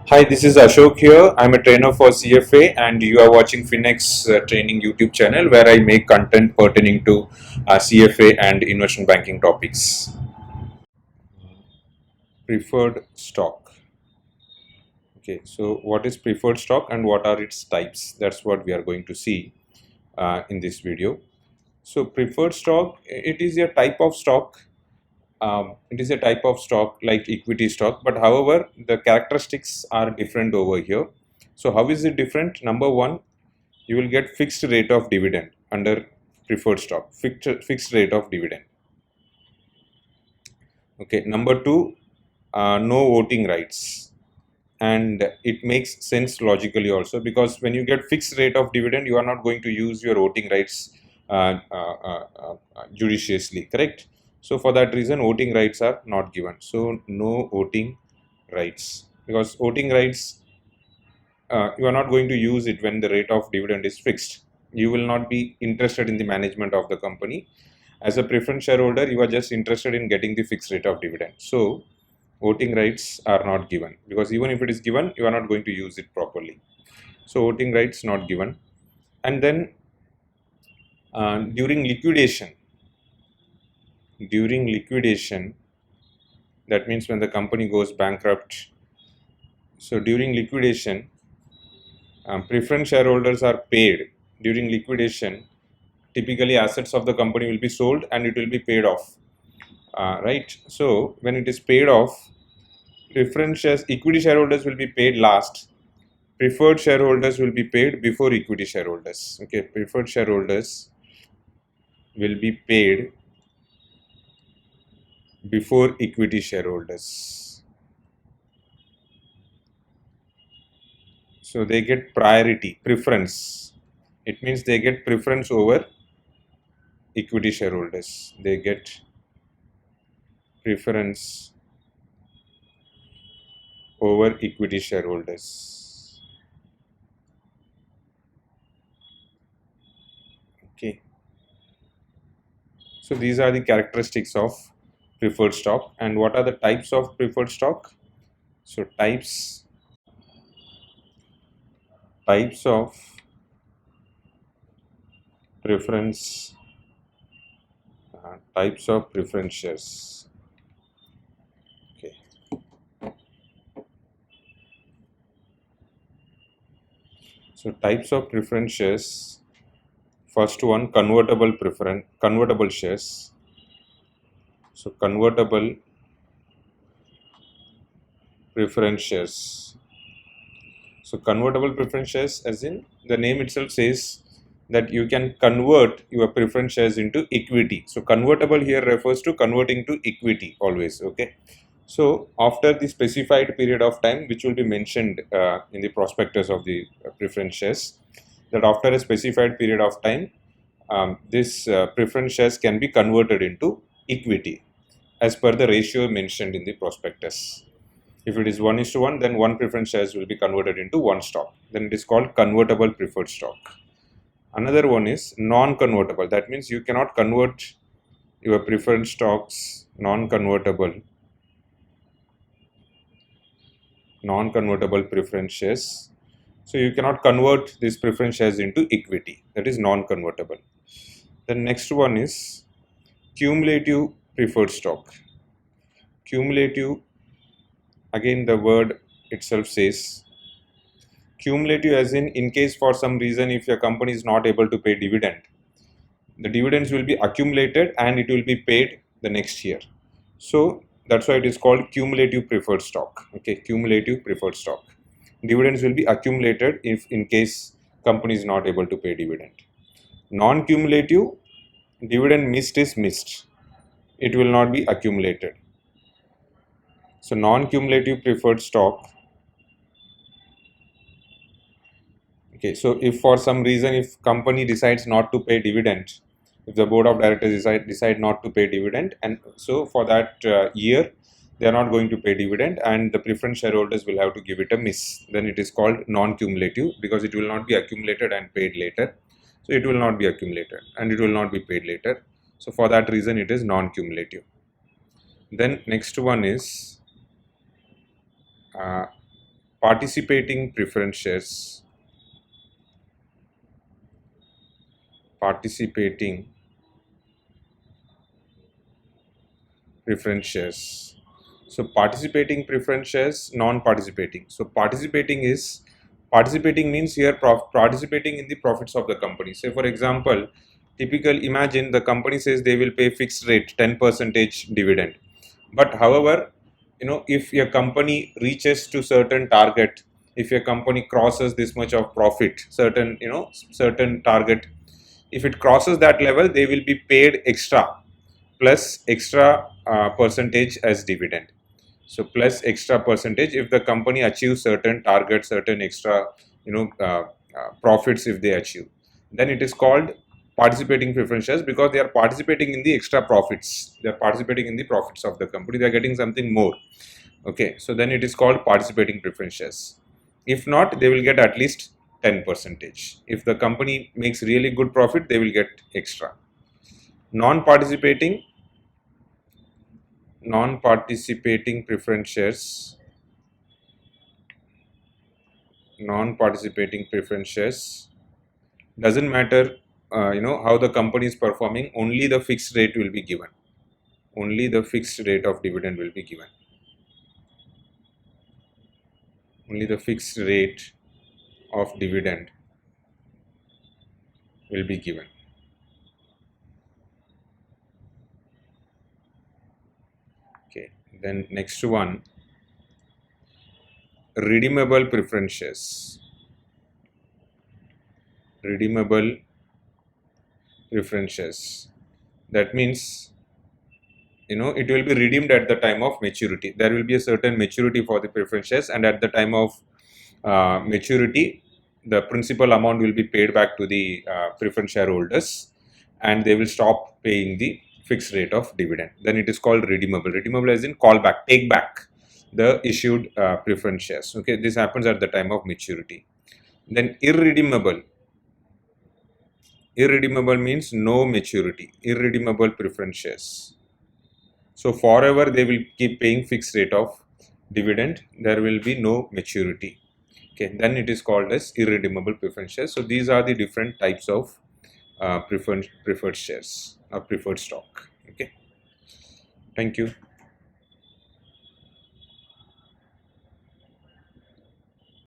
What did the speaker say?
Hi, this is Ashok here. I'm a trainer for CFA and you are watching FinEx training YouTube channel where I make content pertaining to CFA and investment banking topics. Preferred stock. Okay, so what is preferred stock and what are its types? That's what we are going to see in this video. So preferred stock, it is a type of stock. It is a type of stock like equity stock, but however, the characteristics are different over here. So how is it different? Number one, you will get fixed rate of dividend under preferred stock, fixed rate of dividend. Okay, number two, no voting rights. And it makes sense logically also, because when you get fixed rate of dividend, you are not going to use your voting rights judiciously, correct? So for that reason, voting rights are not given. So no voting rights, because voting rights, you are not going to use it when the rate of dividend is fixed. You will not be interested in the management of the company. As a preference shareholder, you are just interested in getting the fixed rate of dividend. So voting rights are not given, because even if it is given, you are not going to use it properly. So voting rights not given. And then during liquidation, that means when the company goes bankrupt. So during liquidation, preference shareholders are paid. During liquidation, typically assets of the company will be sold and it will be paid off, right? So when it is paid off, preference shares, equity shareholders will be paid last. Preferred shareholders will be paid before equity shareholders. Okay, preferred shareholders will be paid before equity shareholders. So they get priority, preference. It means they get preference over equity shareholders. They get preference over equity shareholders. Okay. So these are the characteristics of preferred stock. And what are the types of preferred stock? So types of preference types of preference shares. Okay. So types of preference shares. First one, convertible shares. So convertible preference shares. So convertible preference shares, as in the name itself says that you can convert your preference shares into equity. So convertible here refers to converting to equity always. Okay. So after the specified period of time, which will be mentioned in the prospectus of the preference shares, that after a specified period of time, this preference shares can be converted into equity as per the ratio mentioned in the prospectus. If it is 1:1, then one preference shares will be converted into one stock. Then it is called convertible preferred stock. Another one is non-convertible. That means you cannot convert your preference stocks, non-convertible preference shares. So you cannot convert these preference shares into equity. That is non-convertible. The next one is cumulative preferred stock. Cumulative, again the word itself says cumulative, as in case for some reason if your company is not able to pay dividend, the dividends will be accumulated and it will be paid the next year. So that's why it is called cumulative preferred stock. Okay, cumulative preferred stock. Dividends will be accumulated if in case company is not able to pay dividend. Non-cumulative, dividend missed is missed. It will not be accumulated. So non-cumulative preferred stock. Okay, so if for some reason if company decides not to pay dividend, if the board of directors decide not to pay dividend, and so for that year they are not going to pay dividend and the preference shareholders will have to give it a miss, then it is called non-cumulative, because it will not be accumulated and paid later. So it will not be accumulated and it will not be paid later. So for that reason it is non-cumulative. Then next one is participating preference shares, participating preference shares. So participating preference shares, non-participating. So participating means here participating in the profits of the company. Say for example, imagine the company says they will pay fixed rate 10% dividend. But however, if your company reaches to certain target, if your company crosses this much of profit, certain target, if it crosses that level, they will be paid extra plus extra percentage as dividend. So plus extra percentage if the company achieves certain targets, certain extra profits if they achieve, then it is called participating preference shares, because they are participating in the extra profits, they are participating in the profits of the company, they are getting something more. Okay, so then it is called participating preference shares. If not, they will get at least 10%. If the company makes really good profit, they will get extra. Non-participating preference shares, non-participating preference shares, doesn't matter how the company is performing, only the fixed rate will be given, only the fixed rate of dividend will be given, only the fixed rate of dividend will be given. Okay, then next one, redeemable preference shares, redeemable preference shares. That means it will be redeemed at the time of maturity. There will be a certain maturity for the preference shares, and at the time of maturity, the principal amount will be paid back to the preference shareholders, and they will stop paying the fixed rate of dividend. Then it is called redeemable. Redeemable as in call back, take back the issued preference shares. Okay, this happens at the time of maturity. Then irredeemable. Irredeemable means no maturity. Irredeemable preference shares. So forever they will keep paying fixed rate of dividend. There will be no maturity. Okay, then it is called as irredeemable preference shares. So these are the different types of preferred shares or preferred stock. Okay, thank you.